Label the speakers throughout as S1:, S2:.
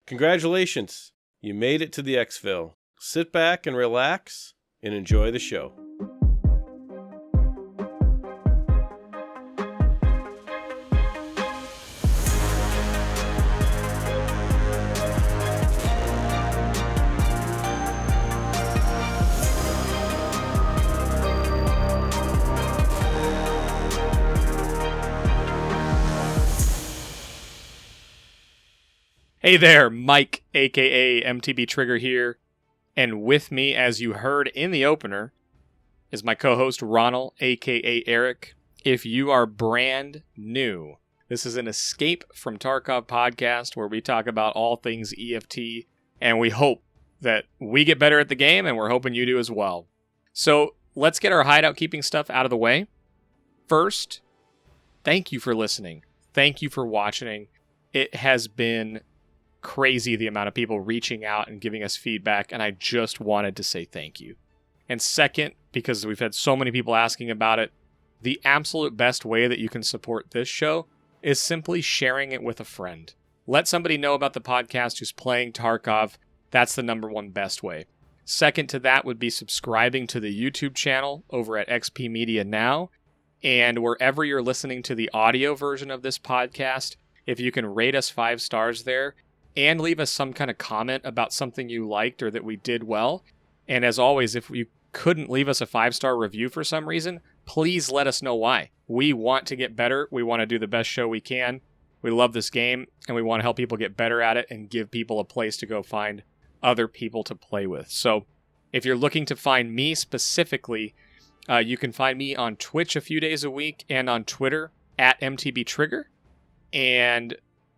S1: Congratulations, you made it to the EXFIL. Sit back and relax and enjoy the show.
S2: Hey there, Mike, aka MTBtrigger here, and with me, as you heard in the opener, is my co-host Ronald, aka Eric. If you are brand new, this is an Escape From Tarkov podcast where we talk about all things EFT, and we hope that we get better at the game, and we're hoping you do as well. So let's get our hideout keeping stuff out of the way. First, thank you for listening. Thank you for watching. It has been crazy the amount of people reaching out and giving us feedback, and I just wanted to say thank you. And second, because we've had so many people asking about it, the absolute best way that you can support this show is simply sharing it with a friend. Let somebody know about the podcast who's playing Tarkov. That's the number one best way. Second to that would be subscribing to the YouTube channel over at XP Media Now, and wherever you're listening to the audio version of this podcast, if you can rate us 5 stars there, and leave us some kind of comment about something you liked or that we did well. And as always, if you couldn't leave us a 5-star review for some reason, please let us know why. We want to get better. We want to do the best show we can. We love this game, and we want to help people get better at it and give people a place to go find other people to play with. So if you're looking to find me specifically, you can find me on Twitch a few days a week and on Twitter at MTBtrigger. And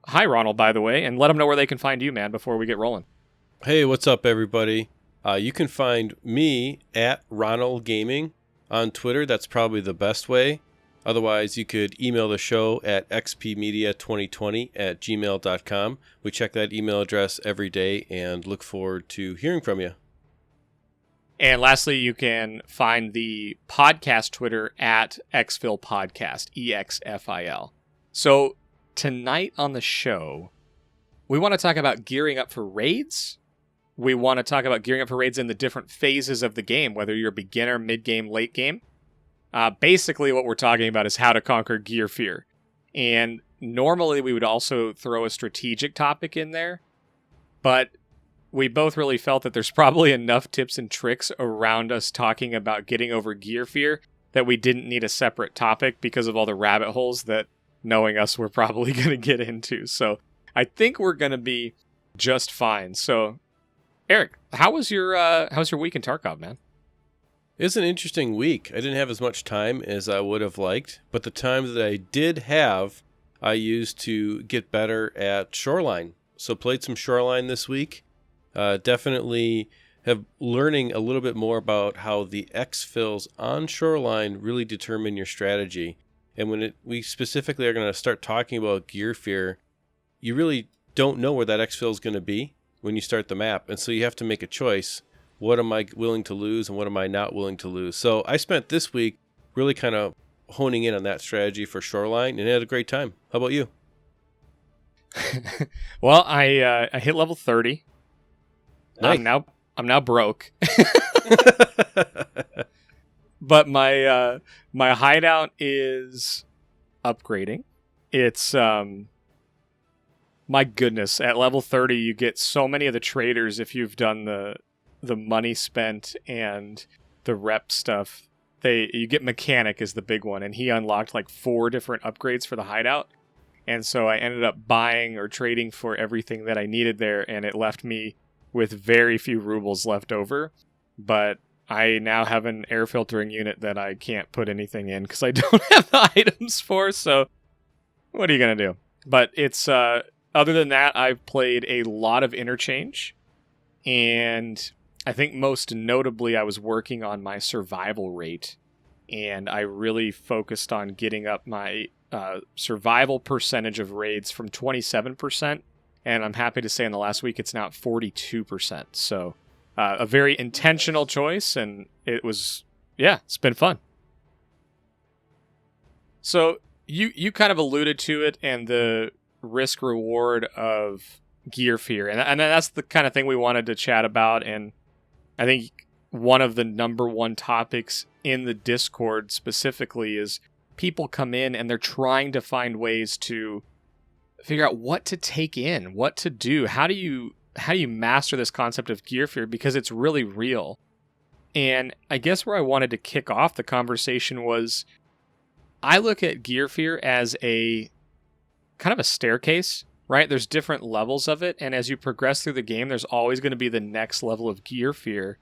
S2: hi, Ronald, by the way, and let them know where they can find you, man, before we get rolling.
S1: Hey, what's up, everybody? You can find me at Ronalgaming on Twitter. That's probably the best way. Otherwise, you could email the show at xpmedia2020@gmail.com. We check that email address every day and look forward to hearing from you.
S2: And lastly, you can find the podcast Twitter at EXFIL Podcast, EXFIL. So tonight on the show, we want to talk about gearing up for raids. We want to talk about gearing up for raids in the different phases of the game, whether you're a beginner, mid-game, late game. Basically, what we're talking about is how to conquer gear fear. And normally, we would also throw a strategic topic in there, but we both really felt that there's probably enough tips and tricks around us talking about getting over gear fear that we didn't need a separate topic because of all the rabbit holes that, knowing us, we're probably going to get into. So I think we're going to be just fine. So, Eric, how was your week in Tarkov, man?
S1: It was an interesting week. I didn't have as much time as I would have liked, but the time that I did have, I used to get better at Shoreline. So played some Shoreline this week. Definitely have learning a little bit more about how the exfils on Shoreline really determine your strategy. And when we specifically are going to start talking about gear fear, you really don't know where that exfil is going to be when you start the map. And so you have to make a choice. What am I willing to lose and what am I not willing to lose? So I spent this week really kind of honing in on that strategy for Shoreline and had a great time. How about you?
S2: Well, I hit level 30. Nice. I'm now broke. But my hideout is upgrading. It's my goodness, at level 30 you get so many of the traders if you've done the money spent and the rep stuff. You get Mechanic is the big one, and he unlocked like 4 different upgrades for the hideout. And so I ended up buying or trading for everything that I needed there, and it left me with very few rubles left over. But I now have an air filtering unit that I can't put anything in because I don't have the items for, so what are you going to do? But it's, other than that, I've played a lot of Interchange, and I think most notably I was working on my survival rate, and I really focused on getting up my survival percentage of raids from 27%, and I'm happy to say in the last week it's now at 42%, so a very intentional choice, and it was, it's been fun. So you kind of alluded to it, and the risk reward of gear fear. And that's the kind of thing we wanted to chat about. And I think one of the number one topics in the Discord specifically is people come in and they're trying to find ways to figure out what to take in, what to do. How do you master this concept of gear fear? Because it's really real. And I guess where I wanted to kick off the conversation was, I look at gear fear as a kind of a staircase, right? There's different levels of it. And as you progress through the game, there's always going to be the next level of gear fear.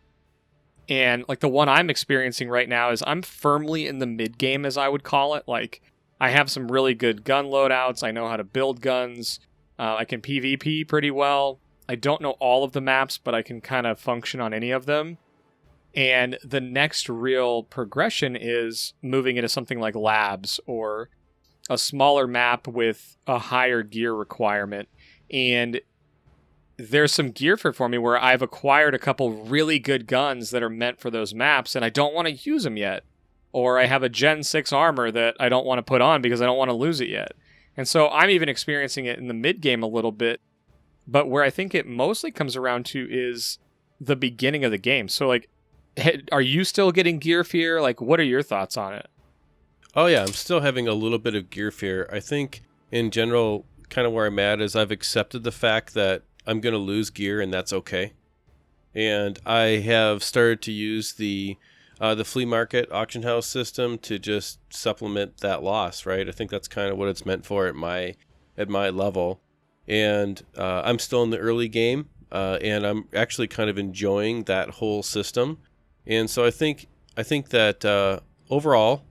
S2: And like the one I'm experiencing right now is I'm firmly in the mid game, as I would call it. Like I have some really good gun loadouts. I know how to build guns. I can PvP pretty well. I don't know all of the maps, but I can kind of function on any of them. And the next real progression is moving into something like labs or a smaller map with a higher gear requirement. And there's some gear for me where I've acquired a couple really good guns that are meant for those maps, and I don't want to use them yet. Or I have a Gen 6 armor that I don't want to put on because I don't want to lose it yet. And so I'm even experiencing it in the mid game a little bit. But where I think it mostly comes around to is the beginning of the game. So like, are you still getting gear fear? Like, what are your thoughts on it?
S1: Oh yeah, I'm still having a little bit of gear fear. I think in general, kind of where I'm at is I've accepted the fact that I'm going to lose gear and that's okay. And I have started to use the flea market auction house system to just supplement that loss, right? I think that's kind of what it's meant for at my level. And I'm still in the early game, and I'm actually kind of enjoying that whole system. And so I think that overall,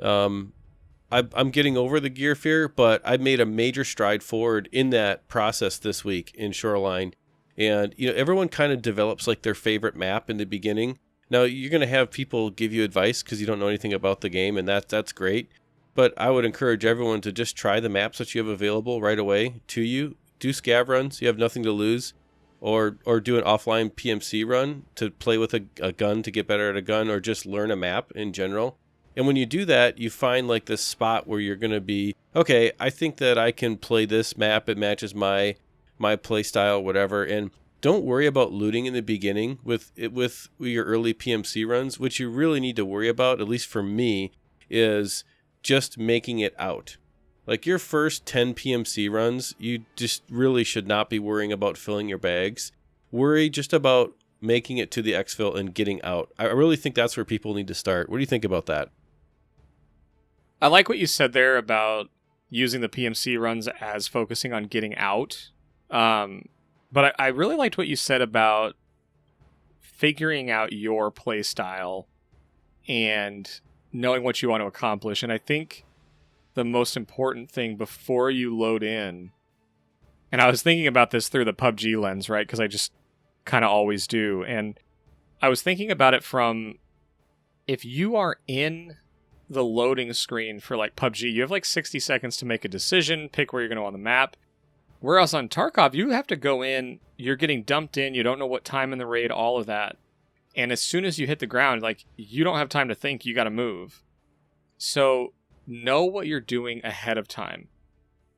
S1: I'm getting over the gear fear, but I've made a major stride forward in that process this week in Shoreline. And everyone kind of develops like their favorite map in the beginning. Now you're going to have people give you advice because you don't know anything about the game, and that's great. But I would encourage everyone to just try the maps that you have available right away to you. Do SCAV runs. You have nothing to lose. Or do an offline PMC run to play with a gun to get better at a gun, or just learn a map in general. And when you do that, you find like this spot where you're going to be, okay, I think that I can play this map. It matches my play style, whatever. And don't worry about looting in the beginning with your early PMC runs. What you really need to worry about, at least for me, is just making it out. Like your first 10 PMC runs, you just really should not be worrying about filling your bags. Worry just about making it to the EXFIL and getting out. I really think that's where people need to start. What do you think about that?
S2: I like what you said there about using the PMC runs as focusing on getting out. But I really liked what you said about figuring out your play style and knowing what you want to accomplish. And I think the most important thing before you load in, and I was thinking about this through the PUBG lens, right? Because I just kind of always do. And I was thinking about it from, if you are in the loading screen for like PUBG, you have like 60 seconds to make a decision, pick where you're going to go on the map. Whereas on Tarkov, you have to go in, you're getting dumped in, you don't know what time in the raid, all of that. And as soon as you hit the ground, like, you don't have time to think, you got to move. So know what you're doing ahead of time.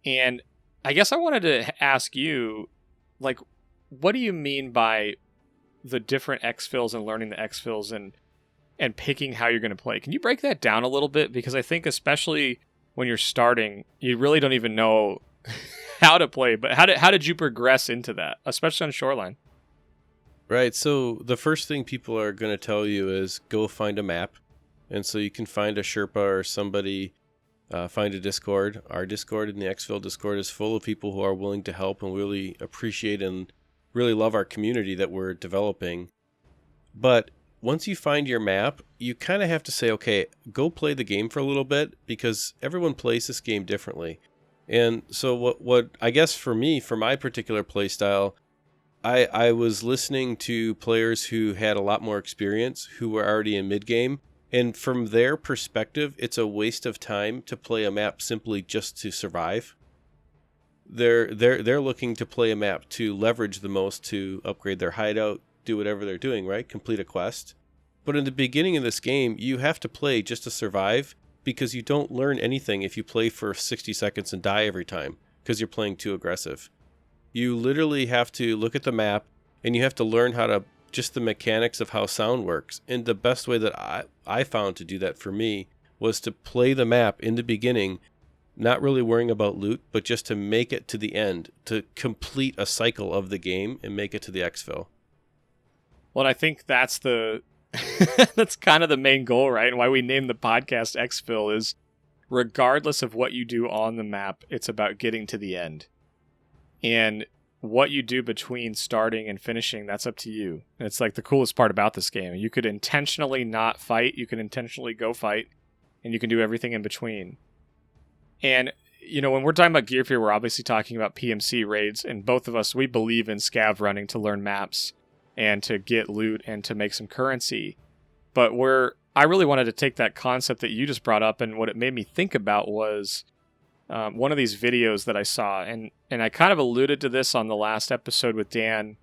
S2: And I guess I wanted to ask you, like, what do you mean by the different exfils and learning the exfils and picking how you're going to play? Can you break that down a little bit? Because I think especially when you're starting, you really don't even know how to play. But how did you progress into that, especially on Shoreline?
S1: Right. So the first thing people are going to tell you is go find a map. And so you can find a Sherpa or somebody, find a Discord. Our Discord in the EXFIL Discord is full of people who are willing to help and really appreciate and really love our community that we're developing. But once you find your map, you kind of have to say, okay, go play the game for a little bit, because everyone plays this game differently. And so what I guess for me, for my particular play style, I was listening to players who had a lot more experience, who were already in mid-game. And from their perspective, it's a waste of time to play a map simply just to survive. They're looking to play a map to leverage the most, to upgrade their hideout, do whatever they're doing, right? Complete a quest. But in the beginning of this game, you have to play just to survive, because you don't learn anything if you play for 60 seconds and die every time, because you're playing too aggressive. You literally have to look at the map and you have to learn how to, just the mechanics of how sound works. And the best way that I found to do that for me was to play the map in the beginning, not really worrying about loot, but just to make it to the end, to complete a cycle of the game and make it to the EXFIL.
S2: Well, I think that's that's kind of the main goal, right? And why we named the podcast EXFIL is, regardless of what you do on the map, it's about getting to the end. And what you do between starting and finishing, that's up to you. And it's like the coolest part about this game. You could intentionally not fight, you can intentionally go fight, and you can do everything in between. And, you know, when we're talking about Gear Fear, we're obviously talking about PMC raids, and both of us, we believe in SCAV running to learn maps and to get loot and to make some currency. But I really wanted to take that concept that you just brought up, and what it made me think about was one of these videos that I saw, and I kind of alluded to this on the last episode with Dan,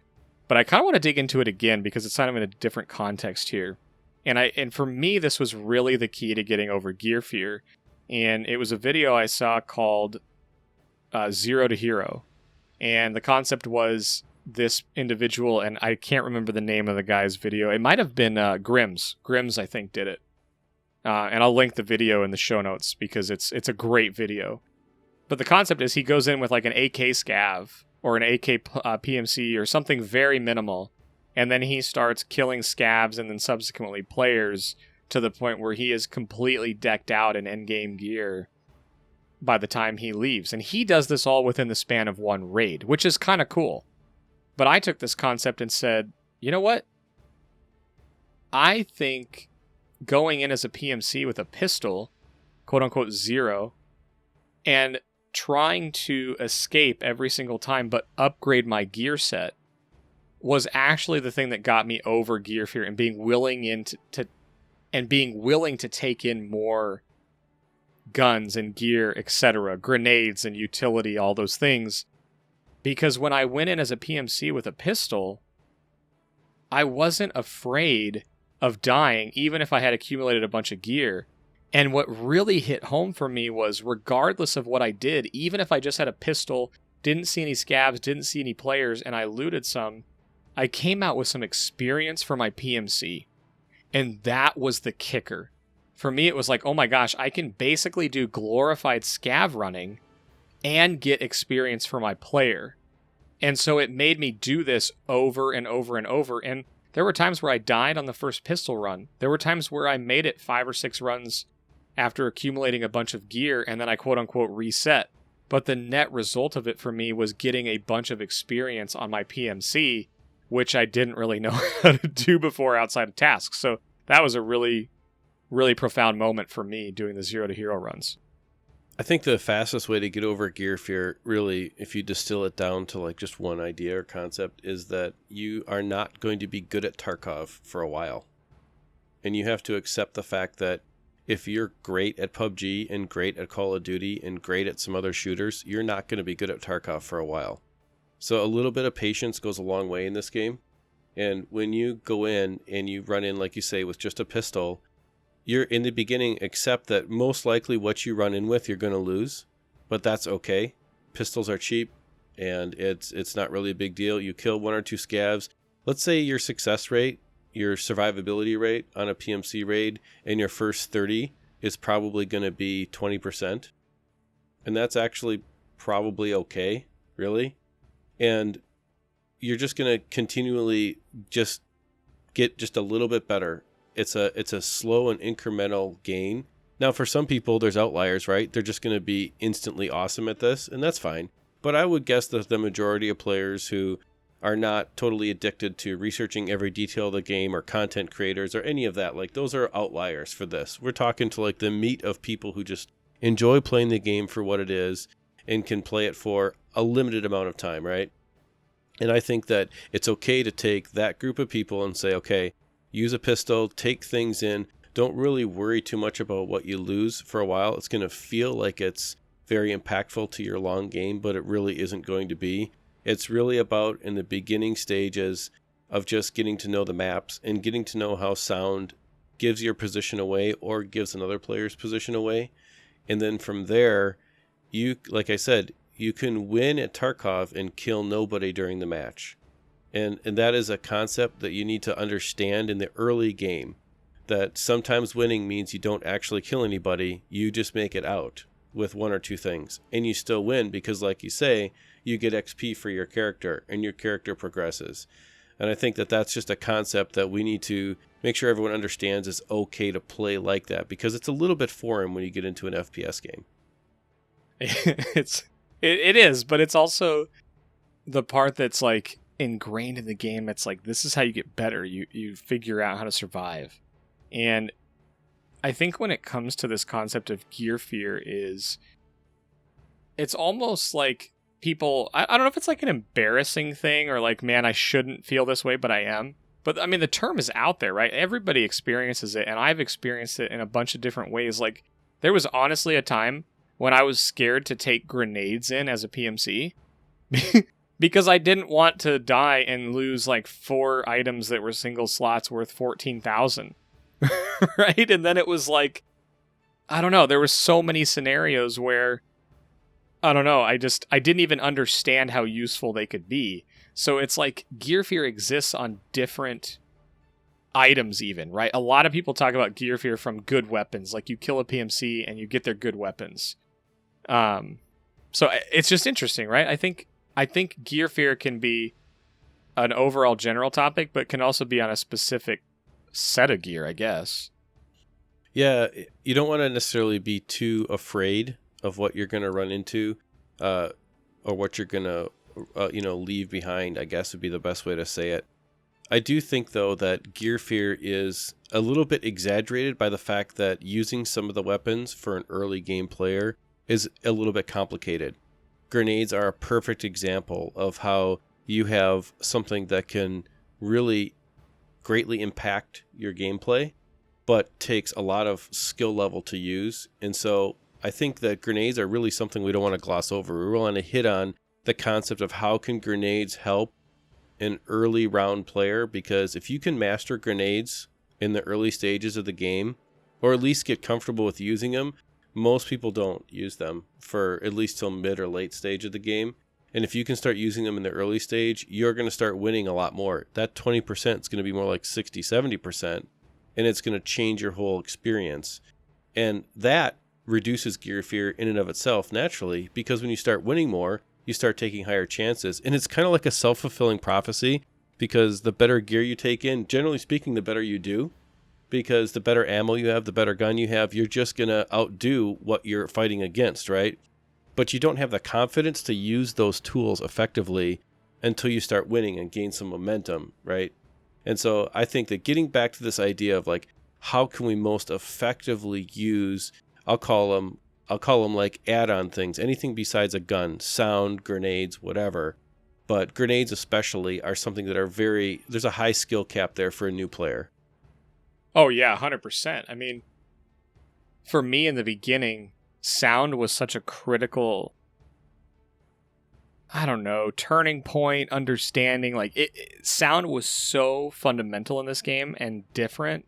S2: but I kind of want to dig into it again because it's kind of in a different context here. And for me, this was really the key to getting over Gear Fear. And it was a video I saw called Zero to Hero. And the concept was this individual, and I can't remember the name of the guy's video. It might have been Grims. Grims, I think, did it. And I'll link the video in the show notes because it's a great video. But the concept is he goes in with like an AK SCAV or an AK PMC or something very minimal. And then he starts killing SCAVs and then subsequently players to the point where he is completely decked out in endgame gear by the time he leaves. And he does this all within the span of one raid, which is kind of cool. But I took this concept and said, you know what? I think going in as a PMC with a pistol, quote unquote zero, and trying to escape every single time but upgrade my gear set was actually the thing that got me over Gear Fear and being willing to take in more guns and gear, etc., grenades and utility, all those things. Because when I went in as a PMC with a pistol, I wasn't afraid of dying, even if I had accumulated a bunch of gear. And what really hit home for me was, regardless of what I did, even if I just had a pistol, didn't see any scavs, didn't see any players, and I looted some, I came out with some experience for my PMC. And that was the kicker. For me, it was like, oh my gosh, I can basically do glorified scav running and get experience for my player. And so it made me do this over and over and over. And there were times where I died on the first pistol run. There were times where I made it 5 or 6 runs after accumulating a bunch of gear, and then I quote unquote reset. But the net result of it for me was getting a bunch of experience on my PMC, which I didn't really know how to do before outside of tasks. So that was a really, really profound moment for me doing the Zero to Hero runs.
S1: I think the fastest way to get over Gear Fear, really, if you distill it down to like just one idea or concept, is that you are not going to be good at Tarkov for a while. And you have to accept the fact that if you're great at PUBG and great at Call of Duty and great at some other shooters, you're not going to be good at Tarkov for a while. So a little bit of patience goes a long way in this game. And when you go in and you run in, like you say, with just a pistol, you're in the beginning, accept that most likely what you run in with, you're going to lose. But that's okay. Pistols are cheap and it's not really a big deal. You kill 1 or 2 scavs. Let's say your success rate, your survivability rate on a PMC raid in your first 30 is probably going to be 20%. And that's actually probably okay, really. And you're just going to continually just get just a little bit better. It's a slow and incremental gain. Now, for some people, there's outliers, right? They're just going to be instantly awesome at this, and that's fine. But I would guess that the majority of players who are not totally addicted to researching every detail of the game, or content creators or any of that, like those are outliers for this. We're talking to like the meat of people who just enjoy playing the game for what it is and can play it for a limited amount of time, right? And I think that it's okay to take that group of people and say, okay, use a pistol, take things in, don't really worry too much about what you lose for a while. It's going to feel like it's very impactful to your long game, but it really isn't going to be. It's really about in the beginning stages of just getting to know the maps and getting to know how sound gives your position away or gives another player's position away. And then from there, you, like I said, you can win at Tarkov and kill nobody during the match. And that is a concept that you need to understand in the early game, that sometimes winning means you don't actually kill anybody, you just make it out with one or two things, and you still win because, like you say, you get XP for your character and your character progresses. And I think that that's just a concept that we need to make sure everyone understands is okay to play like that, because it's a little bit foreign when you get into an FPS game.
S2: It is, but it's also the part that's like ingrained in the game. It's like, this is how you get better. You figure out how to survive. And I think when it comes to this concept of gear fear, it's almost like people, I don't know if it's like an embarrassing thing or like, man, I shouldn't feel this way, but I am. But I mean, the term is out there, right? Everybody experiences it, and I've experienced it in a bunch of different ways. Like, there was honestly a time when I was scared to take grenades in as a PMC because I didn't want to die and lose like 4 items that were single slots worth 14,000. Right? And then it was like, I don't know, there were so many scenarios where, I don't know, I didn't even understand how useful they could be. So it's like gear fear exists on different items even, right? A lot of people talk about gear fear from good weapons, like you kill a PMC and you get their good weapons. So it's just interesting, right? I think gear fear can be an overall general topic, but can also be on a specific set of gear, I guess.
S1: Yeah, you don't want to necessarily be too afraid of what you're going to run into, or what you're going to, leave behind, I guess would be the best way to say it. I do think, though, that gear fear is a little bit exaggerated by the fact that using some of the weapons for an early game player is a little bit complicated. Grenades are a perfect example of how you have something that can really greatly impact your gameplay, but takes a lot of skill level to use. And so I think that grenades are really something we don't want to gloss over. We want to hit on the concept of how can grenades help an early round player, because if you can master grenades in the early stages of the game, or at least get comfortable with using them, most people don't use them for at least till mid or late stage of the game. And if you can start using them in the early stage, you're going to start winning a lot more. That 20% is going to be more like 60, 70%, and it's going to change your whole experience. And that reduces gear fear in and of itself naturally, because when you start winning more, you start taking higher chances. And it's kind of like a self-fulfilling prophecy, because the better gear you take in, generally speaking, the better you do. Because the better ammo you have, the better gun you have, you're just going to outdo what you're fighting against, right? But you don't have the confidence to use those tools effectively until you start winning and gain some momentum, right? And so I think that getting back to this idea of like, how can we most effectively use, I'll call them like add-on things, anything besides a gun, sound, grenades, whatever. But grenades especially are something that are there's a high skill cap there for a new player.
S2: Oh yeah, 100%. I mean, for me in the beginning, sound was such a critical, I don't know, turning point, understanding. Like, sound was so fundamental in this game and different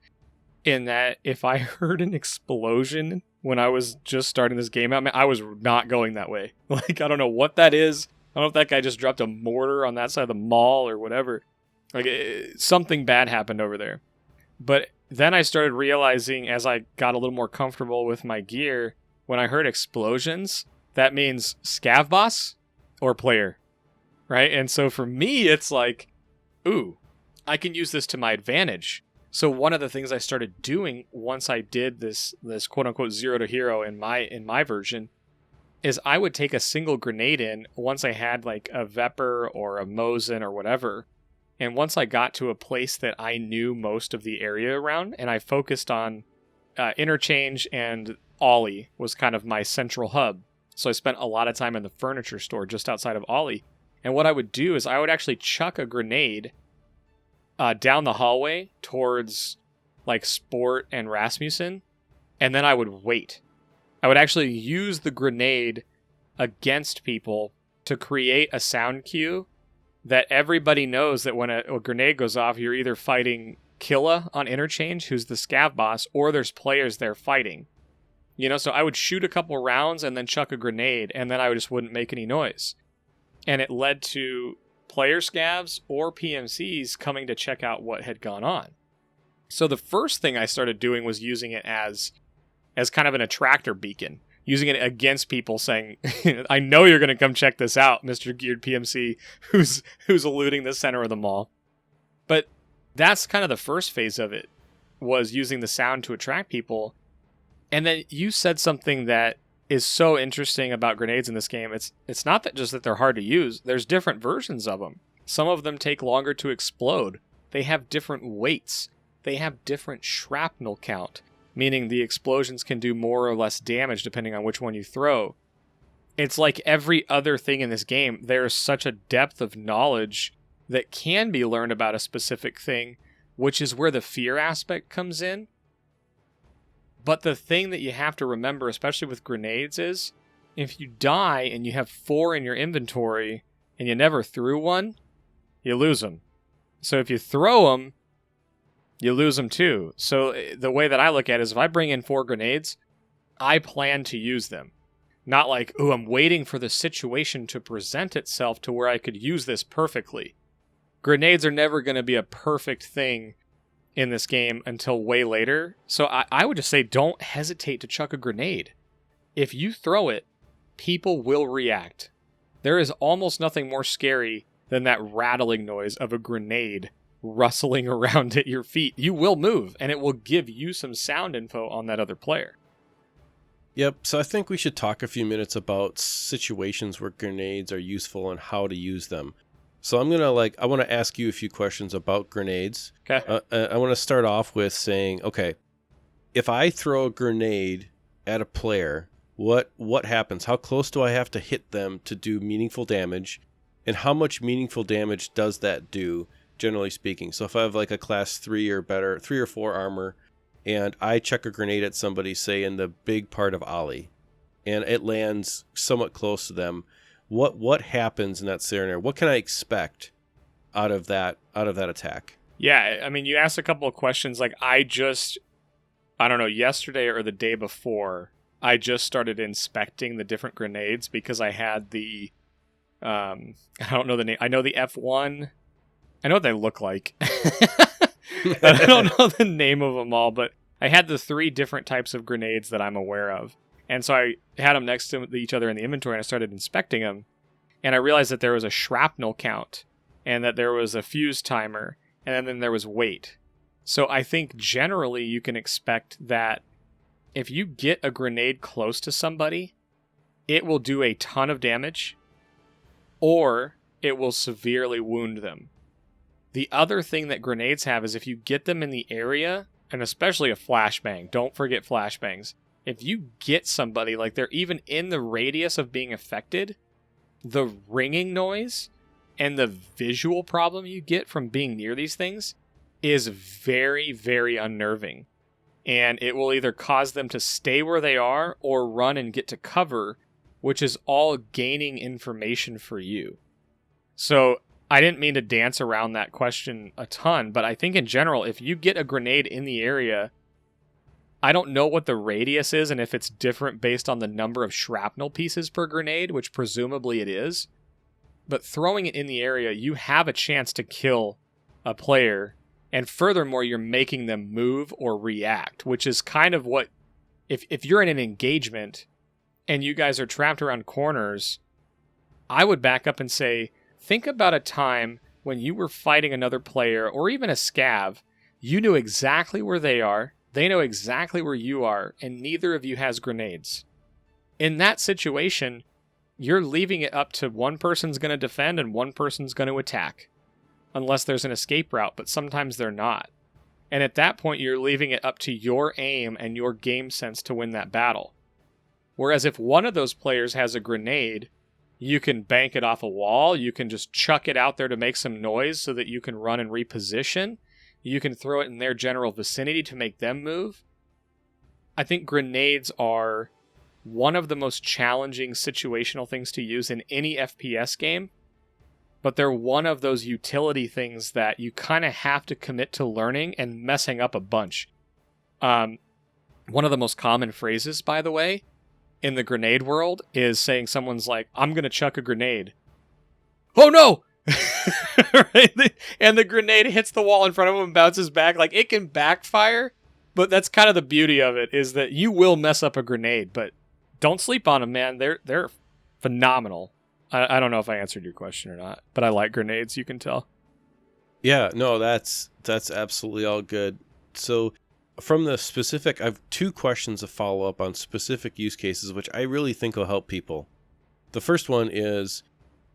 S2: in that if I heard an explosion when I was just starting this game out, I was not going that way. Like, I don't know what that is. I don't know if that guy just dropped a mortar on that side of the mall or whatever. Like, something bad happened over there. But then I started realizing as I got a little more comfortable with my gear, when I heard explosions, that means SCAV boss or player, right? And so for me, it's like, ooh, I can use this to my advantage. So one of the things I started doing once I did this quote unquote 0 to hero in my version is I would take a single grenade in once I had like a Vepr or a Mosin or whatever. And once I got to a place that I knew most of the area around, and I focused on interchange, and Ollie was kind of my central hub. So I spent a lot of time in the furniture store just outside of Ollie. And what I would do is I would actually chuck a grenade down the hallway towards like Sport and Rasmussen, and then I would wait. I would actually use the grenade against people to create a sound cue that everybody knows that when a grenade goes off, you're either fighting Killa on interchange, who's the SCAV boss, or there's players there fighting. So I would shoot a couple rounds and then chuck a grenade, and then I just wouldn't make any noise. And it led to player scavs or PMCs coming to check out what had gone on. So the first thing I started doing was using it as kind of an attractor beacon, using it against people saying, I know you're going to come check this out, Mr. Geared PMC, who's eluding the center of the mall. But that's kind of the first phase of it, was using the sound to attract people. And then you said something that is so interesting about grenades in this game. It's not just that they're hard to use. There's different versions of them. Some of them take longer to explode. They have different weights. They have different shrapnel count, meaning the explosions can do more or less damage depending on which one you throw. It's like every other thing in this game. There's such a depth of knowledge that can be learned about a specific thing, which is where the fear aspect comes in. But the thing that you have to remember, especially with grenades, is if you die and you have 4 in your inventory and you never threw one, you lose them. So if you throw them, you lose them too. So the way that I look at it is if I bring in 4 grenades, I plan to use them. Not like, oh, I'm waiting for the situation to present itself to where I could use this perfectly. Grenades are never going to be a perfect thing in this game until way later. So I would just say don't hesitate to chuck a grenade. If you throw it, people will react. There is almost nothing more scary than that rattling noise of a grenade rustling around at your feet. You will move, and it will give you some sound info on that other player.
S1: Yep, so I think we should talk a few minutes about situations where grenades are useful and how to use them. So I'm going to I want to ask you a few questions about grenades.
S2: Okay.
S1: I want to start off with saying, okay, if I throw a grenade at a player, what happens? How close do I have to hit them to do meaningful damage? And how much meaningful damage does that do, generally speaking? So if I have a class 3 or better, 3 or 4 armor, and I chuck a grenade at somebody, say in the big part of Ollie, and it lands somewhat close to them, what happens in that scenario? What can I expect out of that attack?
S2: Yeah, I mean, you asked a couple of questions. I don't know, yesterday or the day before, I just started inspecting the different grenades because I had the, I don't know the name. I know the F1. I know what they look like. I don't know the name of them all, but I had the 3 different types of grenades that I'm aware of. And so I had them next to each other in the inventory, and I started inspecting them. And I realized that there was a shrapnel count, and that there was a fuse timer, and then there was weight. So I think generally you can expect that if you get a grenade close to somebody, it will do a ton of damage, or it will severely wound them. The other thing that grenades have is if you get them in the area, and especially a flashbang, don't forget flashbangs. If you get somebody, they're even in the radius of being affected, the ringing noise and the visual problem you get from being near these things is very, very unnerving. And it will either cause them to stay where they are or run and get to cover, which is all gaining information for you. So I didn't mean to dance around that question a ton, but I think in general, if you get a grenade in the area, I don't know what the radius is and if it's different based on the number of shrapnel pieces per grenade, which presumably it is. But throwing it in the area, you have a chance to kill a player. And furthermore, you're making them move or react, which is kind of what, if you're in an engagement and you guys are trapped around corners, I would back up and say, think about a time when you were fighting another player or even a SCAV, you knew exactly where they are. They know exactly where you are, and neither of you has grenades. In that situation, you're leaving it up to one person's going to defend and one person's going to attack. Unless there's an escape route, but sometimes they're not. And at that point, you're leaving it up to your aim and your game sense to win that battle. Whereas if one of those players has a grenade, you can bank it off a wall, you can just chuck it out there to make some noise so that you can run and reposition. You can throw it in their general vicinity to make them move. I think grenades are one of the most challenging situational things to use in any FPS game, but they're one of those utility things that you kind of have to commit to learning and messing up a bunch. One of the most common phrases, by the way, in the grenade world is saying someone's like, I'm going to chuck a grenade. Oh no! Right? And the grenade hits the wall in front of him and bounces back. Like, it can backfire, but that's kind of the beauty of it, is that you will mess up a grenade, but don't sleep on them, man. They're phenomenal. I don't know if I answered your question or not, but I like grenades, you can tell.
S1: Yeah, no, that's absolutely all good. So from the specific, I have two questions to follow up on specific use cases, which I really think will help people. The first one is,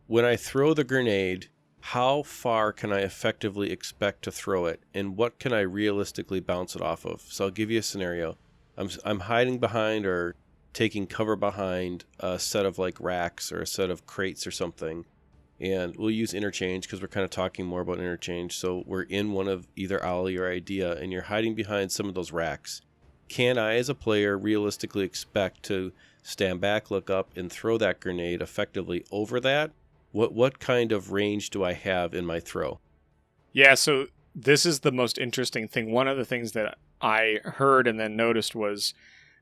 S1: when I throw the grenade, how far can I effectively expect to throw it, and what can I realistically bounce it off of? So I'll give you a scenario. I'm hiding behind or taking cover behind a set of like racks or a set of crates or something, and we'll use interchange because we're kind of talking more about interchange. So we're in one of either Ollie or Idea, and you're hiding behind some of those racks. Can I, as a player, realistically expect to stand back, look up, and throw that grenade effectively over that? What kind of range do I have in my throw?
S2: Yeah, so this is the most interesting thing. One of the things that I heard and then noticed was,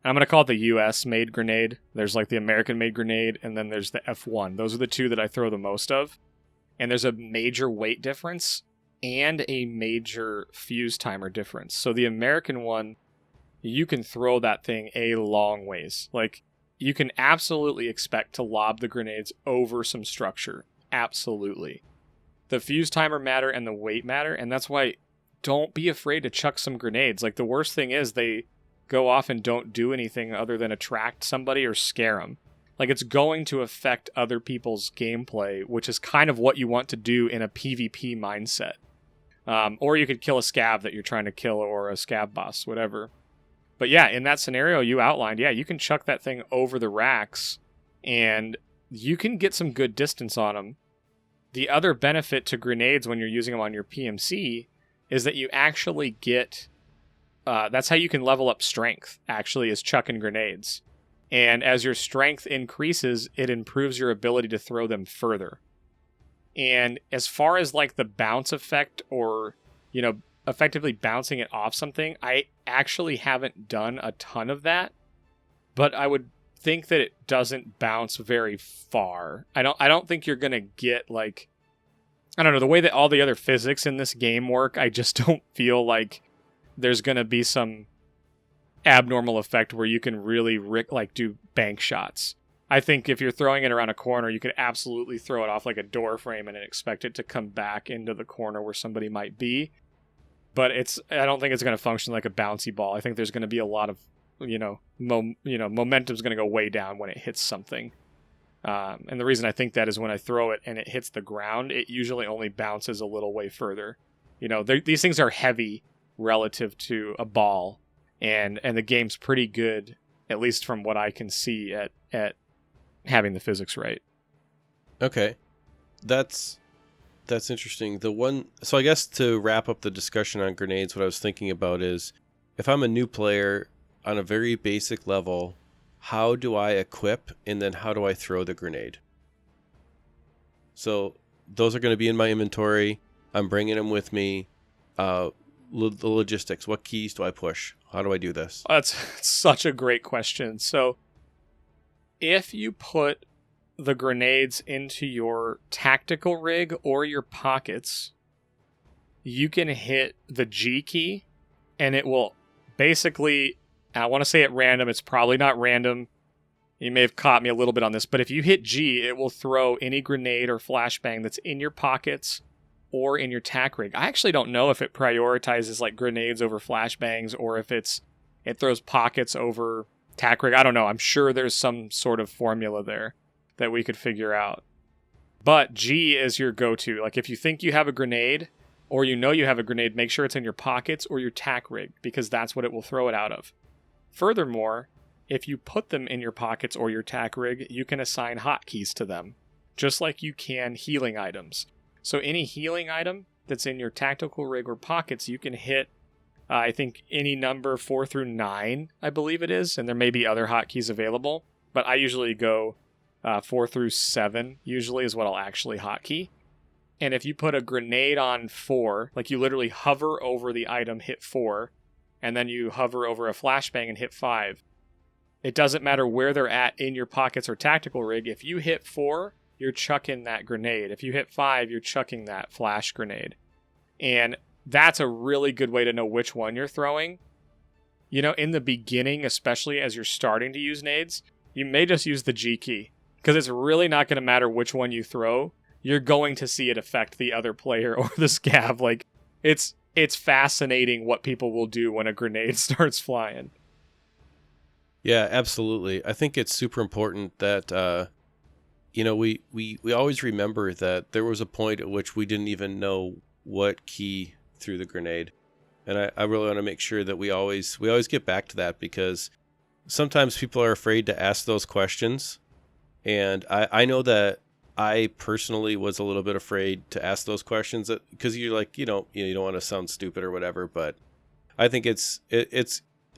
S2: I'm going to call it the US-made grenade. There's like the American-made grenade, and then there's the F1. Those are the two that I throw the most of. And there's a major weight difference and a major fuse timer difference. So the American one, you can throw that thing a long ways. Like, you can absolutely expect to lob the grenades over some structure. Absolutely. The fuse timer matter and the weight matter, and that's why don't be afraid to chuck some grenades. Like, the worst thing is they go off and don't do anything other than attract somebody or scare them. Like, it's going to affect other people's gameplay, which is kind of what you want to do in a PvP mindset. Or you could kill a SCAV that you're trying to kill, or a SCAV boss, whatever. But yeah, in that scenario you outlined, yeah, you can chuck that thing over the racks, and you can get some good distance on them. The other benefit to grenades when you're using them on your PMC is that you actually get... that's how you can level up strength, actually, is chucking grenades. And as your strength increases, it improves your ability to throw them further. And as far as like the bounce effect, or, you know, effectively bouncing it off something, I actually haven't done a ton of that, but I would think that it doesn't bounce very far. I don't think you're gonna get, like, I don't know, the way that all the other physics in this game work, I just don't feel like there's gonna be some abnormal effect where you can really do bank shots. I think if you're throwing it around a corner, you could absolutely throw it off like a door frame and expect it to come back into the corner where somebody might be. But I don't think it's going to function like a bouncy ball. I think there's going to be a lot of, momentum's going to go way down when it hits something. And the reason I think that is when I throw it and it hits the ground, it usually only bounces a little way further. These things are heavy relative to a ball, and the game's pretty good, at least from what I can see, at having the physics right.
S1: Okay, that's interesting. So I guess to wrap up the discussion on grenades, what I was thinking about is, if I'm a new player on a very basic level, how do I equip and then how do I throw the grenade? So those are going to be in my inventory. I'm bringing them with me. The logistics, what keys do I push? How do I do this?
S2: That's such a great question. So if you put the grenades into your tactical rig or your pockets, you can hit the G key and it will basically, I want to say at random, it's probably not random. You may have caught me a little bit on this, but if you hit G, it will throw any grenade or flashbang that's in your pockets or in your tac rig. I actually don't know if it prioritizes like grenades over flashbangs, or if it throws pockets over tac rig. I don't know. I'm sure there's some sort of formula there that we could figure out. But G is your go-to. Like, if you think you have a grenade, or you have a grenade, make sure it's in your pockets or your tac rig, because that's what it will throw it out of. Furthermore, if you put them in your pockets or your tac rig, you can assign hotkeys to them, just like you can healing items. So any healing item that's in your tactical rig or pockets, you can hit, I think, any number 4 through 9, I believe it is, and there may be other hotkeys available, but I usually go 4 through 7 usually is what I'll actually hotkey. And if you put a grenade on 4, like you literally hover over the item, hit 4, and then you hover over a flashbang and hit 5. It doesn't matter where they're at in your pockets or tactical rig. If you hit 4, you're chucking that grenade. If you hit 5, you're chucking that flash grenade. And that's a really good way to know which one you're throwing. You know, in the beginning, especially as you're starting to use nades, you may just use the G key, because it's really not going to matter which one you throw. You're going to see it affect the other player or the scav. Like, it's fascinating what people will do when a grenade starts flying.
S1: Yeah, absolutely. I think it's super important that, we always remember that there was a point at which we didn't even know what key threw the grenade. And I really want to make sure that we always get back to that, because sometimes people are afraid to ask those questions. And I know that I personally was a little bit afraid to ask those questions, because you're like, you don't want to sound stupid or whatever. But I think it's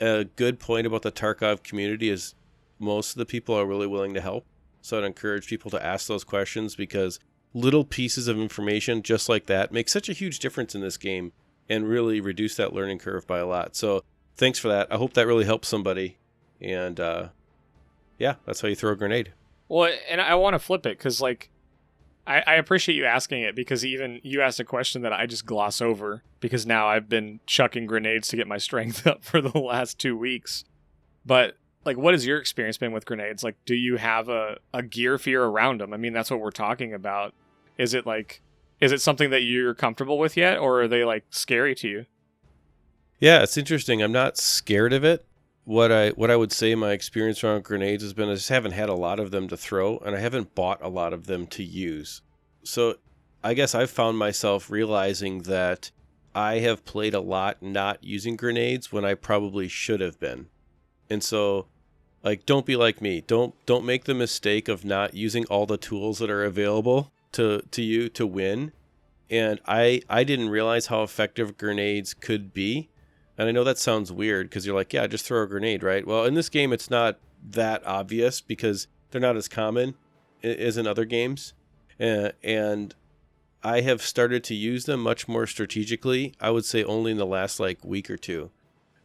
S1: a good point about the Tarkov community is most of the people are really willing to help. So I'd encourage people to ask those questions, because little pieces of information just like that make such a huge difference in this game and really reduce that learning curve by a lot. So thanks for that. I hope that really helps somebody. And that's how you throw a grenade.
S2: Well, and I want to flip it, because I appreciate you asking it, because even you asked a question that I just gloss over, because now I've been chucking grenades to get my strength up for the last 2 weeks. But what has your experience been with grenades? Do you have a gear fear around them? I mean, that's what we're talking about. Is it something that you're comfortable with yet, or are they scary to you?
S1: Yeah, it's interesting. I'm not scared of it. What I would say my experience around grenades has been, I just haven't had a lot of them to throw, and I haven't bought a lot of them to use. So I guess I've found myself realizing that I have played a lot not using grenades when I probably should have been. And so, don't be like me. Don't make the mistake of not using all the tools that are available to you to win. And I didn't realize how effective grenades could be. And I know that sounds weird, because you're like, yeah, just throw a grenade, right? Well, in this game, it's not that obvious, because they're not as common as in other games. And I have started to use them much more strategically, I would say only in the last week or two,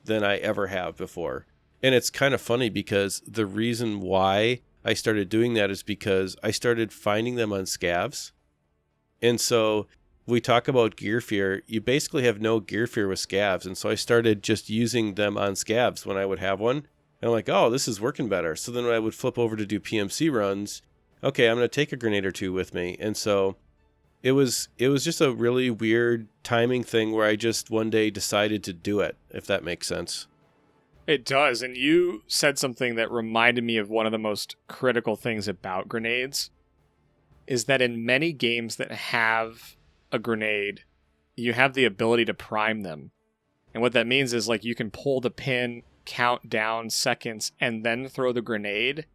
S1: than I ever have before. And it's kind of funny, because the reason why I started doing that is because I started finding them on SCAVs. And so we talk about gear fear. You basically have no gear fear with SCAVs. And so I started just using them on SCAVs when I would have one. And I'm like, oh, this is working better. So then when I would flip over to do PMC runs, okay, I'm going to take a grenade or two with me. And so it was just a really weird timing thing where I just one day decided to do it, if that makes sense.
S2: It does. And you said something that reminded me of one of the most critical things about grenades, is that in many games that have a grenade, you have the ability to prime them. And what that means is you can pull the pin, count down seconds, and then throw the grenade,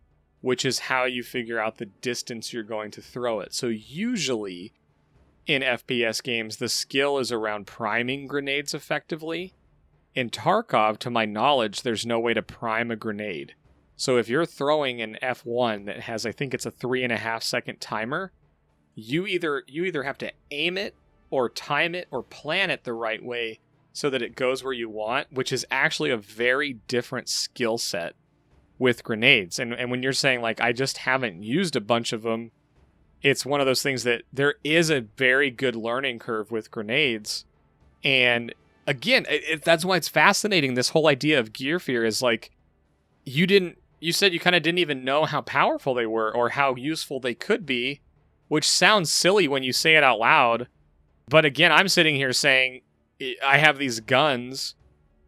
S2: which is how you figure out the distance you're going to throw it. So usually in FPS games, the skill is around priming grenades effectively. In Tarkov, to my knowledge, there's no way to prime a grenade. So if you're throwing an F1 that has, I think it's a 3.5 second timer, you either have to aim it or time it or plan it the right way so that it goes where you want, which is actually a very different skill set with grenades. And when you're saying I just haven't used a bunch of them, it's one of those things that there is a very good learning curve with grenades. And again, that's why it's fascinating. This whole idea of gear fear is you said you kind of didn't even know how powerful they were or how useful they could be, which sounds silly when you say it out loud. But again, I'm sitting here saying I have these guns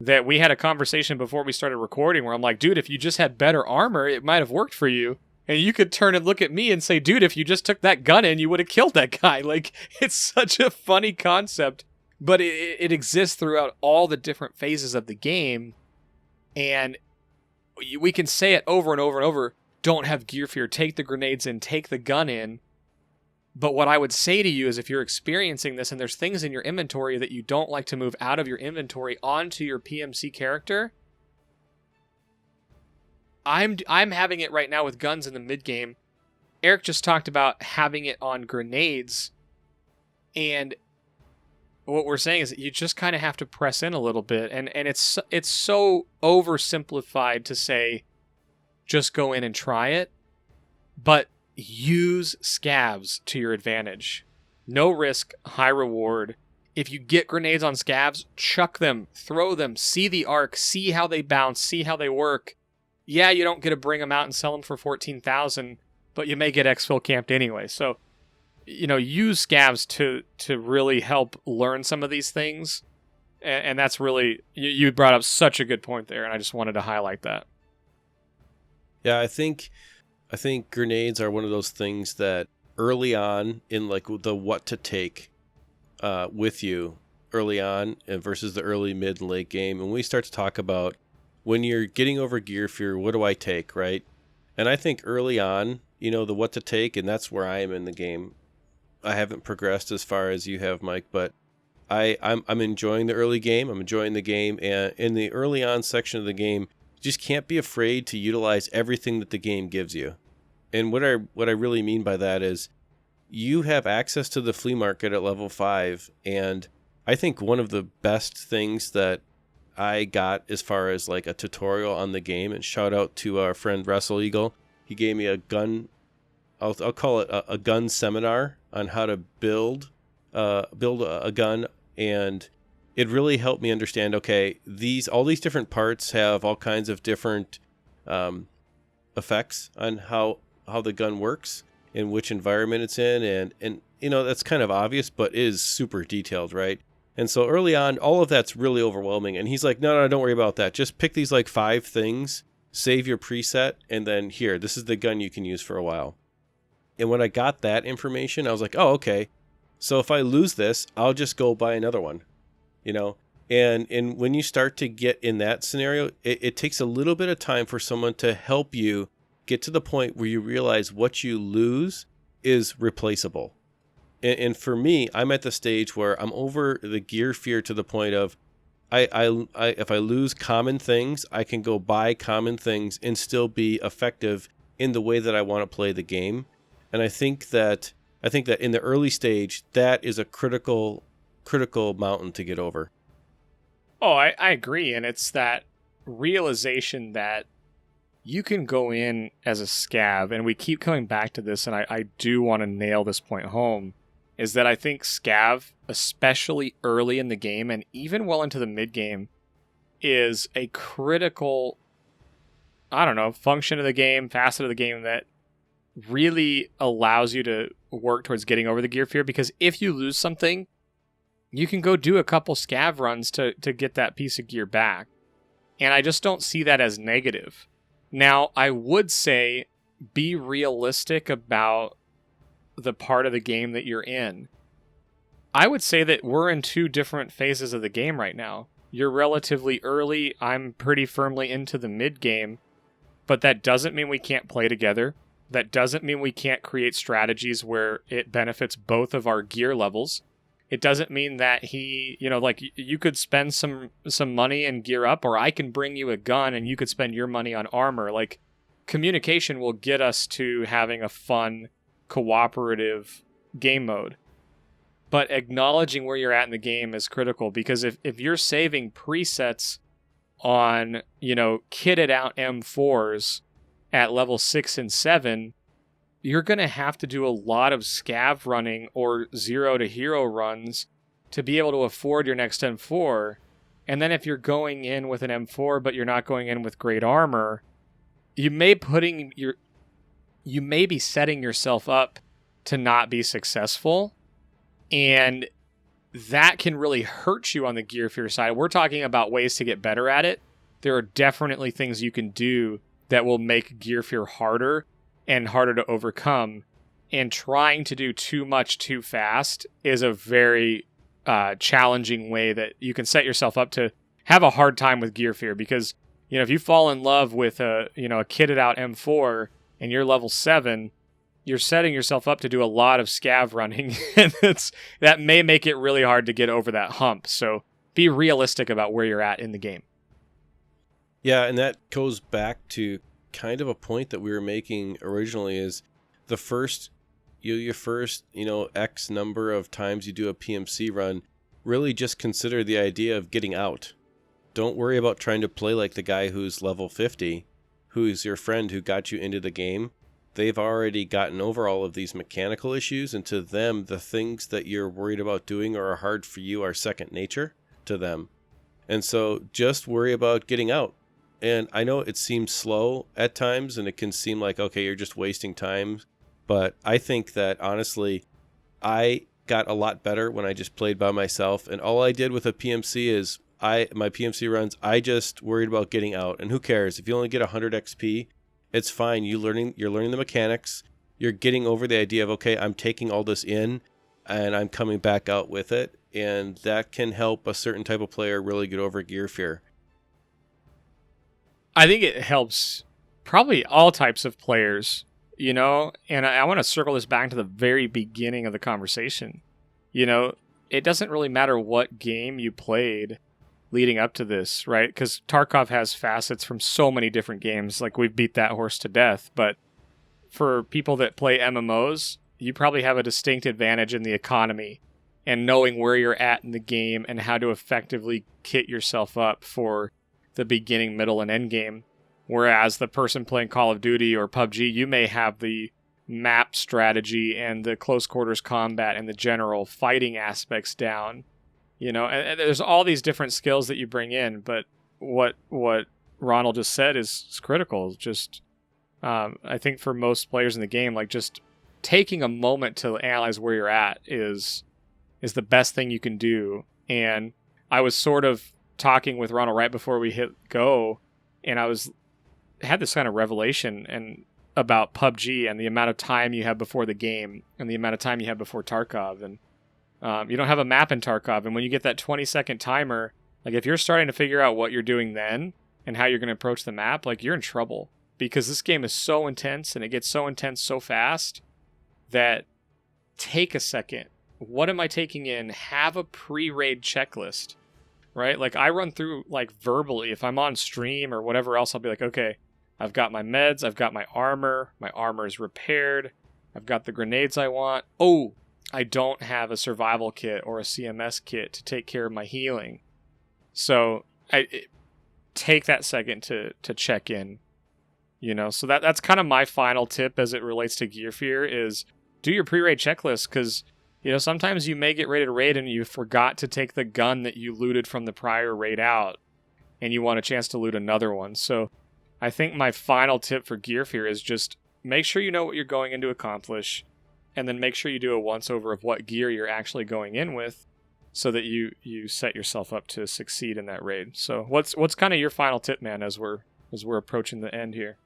S2: that we had a conversation before we started recording where I'm like, dude, if you just had better armor, it might have worked for you. And you could turn and look at me and say, dude, if you just took that gun in, you would have killed that guy. It's such a funny concept, but it exists throughout all the different phases of the game. And we can say it over and over and over. Don't have gear fear. Take the grenades in. Take the gun in. But what I would say to you is if you're experiencing this and there's things in your inventory that you don't like to move out of your inventory onto your PMC character, I'm having it right now with guns in the mid game. Eric just talked about having it on grenades, and what we're saying is that you just kind of have to press in a little bit, and it's so oversimplified to say just go in and try it, but use scavs to your advantage. No risk, high reward. If you get grenades on scavs, chuck them, throw them, see the arc, see how they bounce, see how they work. Yeah, you don't get to bring them out and sell them for 14,000, but you may get EXFIL camped anyway. So, use scavs to really help learn some of these things. And that's really, you brought up such a good point there, and I just wanted to highlight that.
S1: Yeah, I think grenades are one of those things that early on in like the what to take with you early on versus the early, mid, and late game. And we start to talk about when you're getting over gear fear, what do I take, right? And I think early on, the what to take, and that's where I am in the game. I haven't progressed as far as you have, Mike, but I'm enjoying the early game. I'm enjoying the game, and in the early on section of the game, you just can't be afraid to utilize everything that the game gives you. And what I really mean by that is you have access to the flea market at level 5, and I think one of the best things that I got as far as like a tutorial on the game, and shout out to our friend Wrestle Eagle. He gave me a gun, I'll call it a gun seminar on how to build a gun, and it really helped me understand, okay, all these different parts have all kinds of different effects on how the gun works and which environment it's in, and that's kind of obvious, but is super detailed, right? And so early on, all of that's really overwhelming. And he's like, no, don't worry about that. Just pick these like 5 things, save your preset, and then here, this is the gun you can use for a while. And when I got that information, I was like, oh, okay. So if I lose this, I'll just go buy another one, And when you start to get in that scenario, it takes a little bit of time for someone to help you get to the point where you realize what you lose is replaceable. And for me, I'm at the stage where I'm over the gear fear to the point of if I lose common things, I can go buy common things and still be effective in the way that I want to play the game. And I think that in the early stage, that is a critical mountain to get over.
S2: Oh, I agree. And it's that realization that you can go in as a scav, and we keep coming back to this, and I do want to nail this point home, is that I think scav, especially early in the game and even well into the mid-game, is a critical, function of the game, facet of the game that really allows you to work towards getting over the gear fear, because if you lose something, you can go do a couple scav runs to get that piece of gear back. And I just don't see that as negative. Now, I would say be realistic about the part of the game that you're in. I would say that we're in 2 different phases of the game right now. You're relatively early. I'm pretty firmly into the mid game, but that doesn't mean we can't play together. That doesn't mean we can't create strategies where it benefits both of our gear levels. It doesn't mean that you could spend some money and gear up, or I can bring you a gun and you could spend your money on armor. Like, communication will get us to having a fun, cooperative game mode. But acknowledging where you're at in the game is critical, because if you're saving presets on, kitted out M4s at level 6 and 7, you're going to have to do a lot of scav running or 0 to hero runs to be able to afford your next M4. And then if you're going in with an M4 but you're not going in with great armor, you may be setting yourself up to not be successful, and that can really hurt you on the gear fear side. We're talking about ways to get better at it. There are definitely things you can do that will make gear fear harder and harder to overcome, and trying to do too much too fast is a very challenging way that you can set yourself up to have a hard time with gear fear, because if you fall in love with a kitted out M4 and you're level 7, you're setting yourself up to do a lot of scav running, and that may make it really hard to get over that hump. So be realistic about where you're at in the game.
S1: Yeah, and that goes back to kind of a point that we were making originally, is the first, your first, X number of times you do a PMC run, really just consider the idea of getting out. Don't worry about trying to play like the guy who's level 50, who's your friend who got you into the game. They've already gotten over all of these mechanical issues, and to them, the things that you're worried about doing or are hard for you are second nature to them. And so just worry about getting out. And I know it seems slow at times, and it can seem like, okay, you're just wasting time. But I think that, honestly, I got a lot better when I just played by myself. And all I did with a PMC is, my PMC runs, I just worried about getting out. And who cares? If you only get 100 XP, it's fine. You're learning the mechanics. You're getting over the idea of, okay, I'm taking all this in, and I'm coming back out with it. And that can help a certain type of player really get over gear fear.
S2: I think it helps probably all types of players, and I want to circle this back to the very beginning of the conversation. It doesn't really matter what game you played leading up to this, right? Because Tarkov has facets from so many different games. Like, we've beat that horse to death. But for people that play MMOs, you probably have a distinct advantage in the economy and knowing where you're at in the game and how to effectively kit yourself up for the beginning, middle, and end game. Whereas the person playing Call of Duty or PUBG, you may have the map strategy and the close quarters combat and the general fighting aspects down. And there's all these different skills that you bring in, but what Ronald just said is critical. Just, I think for most players in the game, like, just taking a moment to analyze where you're at is the best thing you can do. And I was sort of talking with Ronald right before we hit go, and I had this kind of revelation and about PUBG and the amount of time you have before the game and the amount of time you have before Tarkov. And you don't have a map in Tarkov, and when you get that 20-second timer, like, if you're starting to figure out what you're doing then and how you're going to approach the map, like, you're in trouble, because this game is so intense and it gets so intense so fast that take a second. What am I taking in? Have a pre-raid checklist. Right? Like, I run through, like, verbally. If I'm on stream or whatever else, I'll be like, okay, I've got my meds, I've got my armor is repaired, I've got the grenades I want. Oh, I don't have a survival kit or a CMS kit to take care of my healing. So take that second to check in, So that's kind of my final tip as it relates to gear fear, is do your pre-raid checklist, because sometimes you may get ready to raid and you forgot to take the gun that you looted from the prior raid out, and you want a chance to loot another one. So I think my final tip for gear fear is just make sure you know what you're going in to accomplish, and then make sure you do a once-over of what gear you're actually going in with, so that you set yourself up to succeed in that raid. So what's kind of your final tip, man, as we're approaching the end here?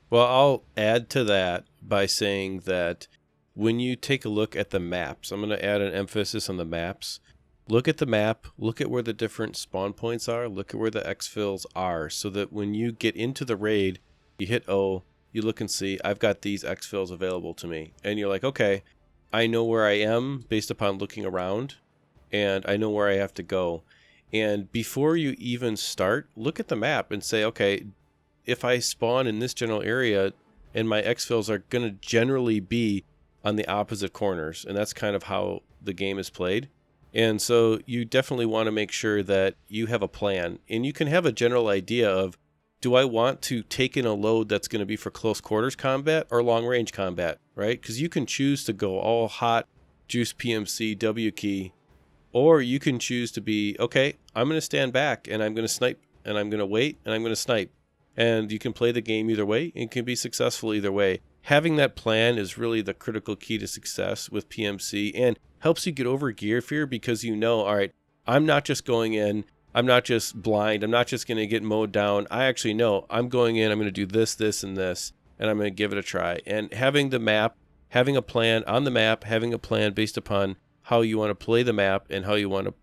S1: Well, I'll add to that by saying that when you take a look at the maps, I'm going to add an emphasis on the maps. Look at the map, look at where the different spawn points are, look at where the EXFILs are, so that when you get into the raid, you hit O, you look and see, I've got these EXFILs available to me. And you're like, okay, I know where I am based upon looking around, and I know where I have to go. And before you even start, look at the map and say, okay, if I spawn in this general area, and my EXFILs are going to generally be on the opposite corners, and that's kind of how the game is played. And so you definitely want to make sure that you have a plan, and you can have a general idea of, do I want to take in a load that's going to be for close quarters combat or long range combat, right? Because you can choose to go all hot, juice PMC, W key, or you can choose to be, okay, I'm going to stand back and I'm going to snipe, and I'm going to wait and I'm going to snipe. And you can play the game either way and can be successful either way. Having that plan is really the critical key to success with PMC, and helps you get over gear fear, because all right, I'm not just going in, I'm not just blind, I'm not just going to get mowed down. I actually know I'm going in, I'm going to do this, this, and this, and I'm going to give it a try. And having the map, having a plan on the map, having a plan based upon how you want to play the map and how you want to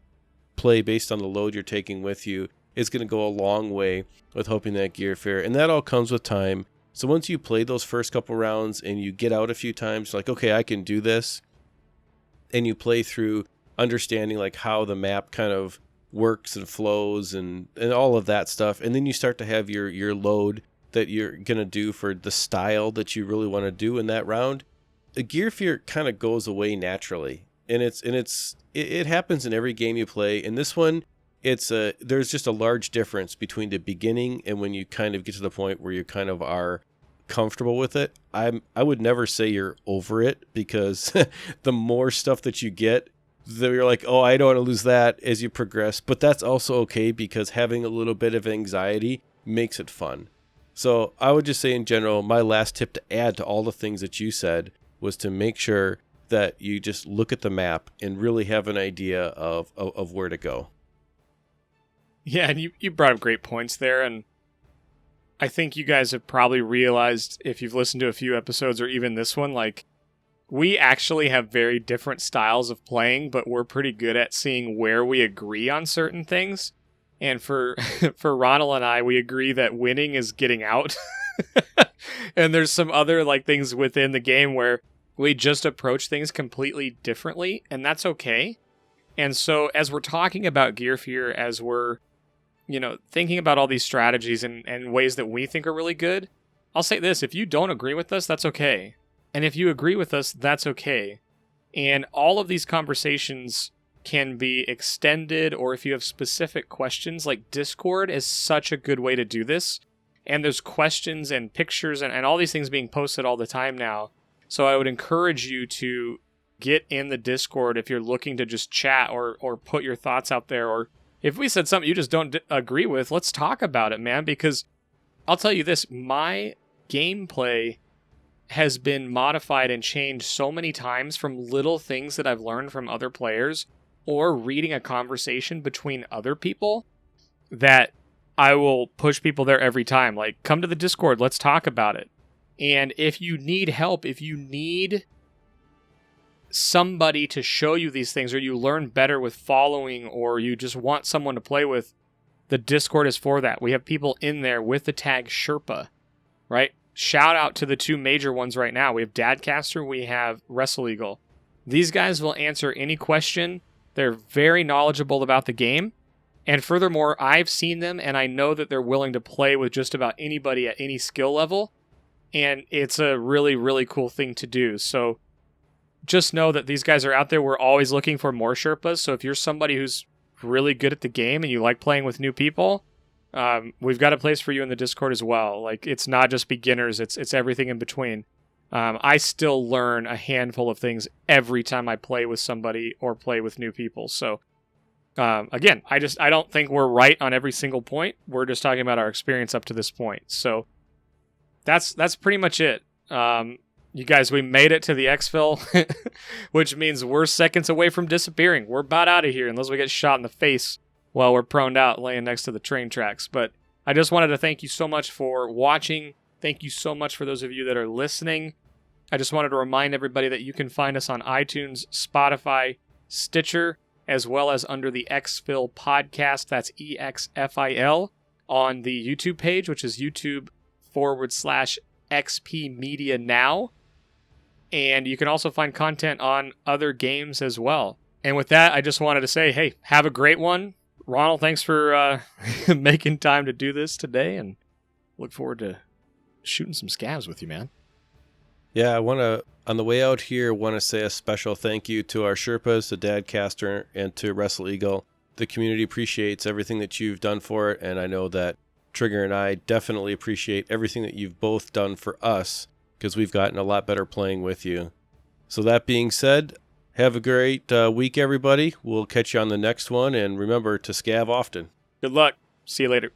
S1: play based on the load you're taking with you is going to go a long way with hoping that gear fear. And that all comes with time. So once you play those first couple rounds and you get out a few times, like, okay, I can do this, and you play through understanding like how the map kind of works and flows and all of that stuff, and then you start to have your load that you're going to do for the style that you really want to do in that round, the gear fear kind of goes away naturally. And it happens in every game you play. In this one, there's just a large difference between the beginning and when you kind of get to the point where you kind of are comfortable with it. I would never say you're over it, because the more stuff that you get, you're like, oh, I don't want to lose that as you progress. But that's also okay, because having a little bit of anxiety makes it fun. So I would just say in general, my last tip to add to all the things that you said was to make sure that you just look at the map and really have an idea of where to go.
S2: Yeah, and you brought up great points there, and I think you guys have probably realized, if you've listened to a few episodes or even this one, like, we actually have very different styles of playing, but we're pretty good at seeing where we agree on certain things. And for Ronald and I, we agree that winning is getting out. And there's some other like things within the game where we just approach things completely differently, and that's okay. And so as we're talking about Gear Fear, as we're thinking about all these strategies and ways that we think are really good, I'll say this: if you don't agree with us, that's okay. And if you agree with us, that's okay. And all of these conversations can be extended, or if you have specific questions, like Discord is such a good way to do this. And there's questions and pictures and all these things being posted all the time now. So I would encourage you to get in the Discord if you're looking to just chat or put your thoughts out there. Or if we said something you just don't agree with, let's talk about it, man. Because I'll tell you this, my gameplay has been modified and changed so many times from little things that I've learned from other players or reading a conversation between other people that I will push people there every time. Like, come to the Discord, let's talk about it. And if you need help, if you need somebody to show you these things, or you learn better with following, or you just want someone to play with, the Discord is for that. We have people in there with the tag Sherpa, right? Shout out to the two major ones right now. We have Dadcaster, we have Wrestle Eagle. These guys will answer any question. They're very knowledgeable about the game. And furthermore, I've seen them and I know that they're willing to play with just about anybody at any skill level. And it's a really, really cool thing to do. So just know that these guys are out there. We're always looking for more Sherpas. So if you're somebody who's really good at the game and you like playing with new people, we've got a place for you in the Discord as well. Like, it's not just beginners, it's everything in between. I still learn a handful of things every time I play with somebody or play with new people. So again, I don't think we're right on every single point. We're just talking about our experience up to this point. So that's pretty much it. You guys, we made it to the EXFIL, which means we're seconds away from disappearing. We're about out of here unless we get shot in the face while we're proned out laying next to the train tracks. But I just wanted to thank you so much for watching. Thank you so much for those of you that are listening. I just wanted to remind everybody that you can find us on iTunes, Spotify, Stitcher, as well as under the EXFIL podcast. That's EXFIL on the YouTube page, which is YouTube.com/XP Media Now. And you can also find content on other games as well. And with that, I just wanted to say, hey, have a great one. Ronald, thanks for making time to do this today, and look forward to shooting some scavs with you, man.
S1: Yeah, I want to, on the way out here, want to say a special thank you to our Sherpas, to Dadcaster, and to Wrestle Eagle. The community appreciates everything that you've done for it, and I know that Trigger and I definitely appreciate everything that you've both done for us, because we've gotten a lot better playing with you. So that being said, have a great week, everybody. We'll catch you on the next one, and remember to scav often.
S2: Good luck. See you later.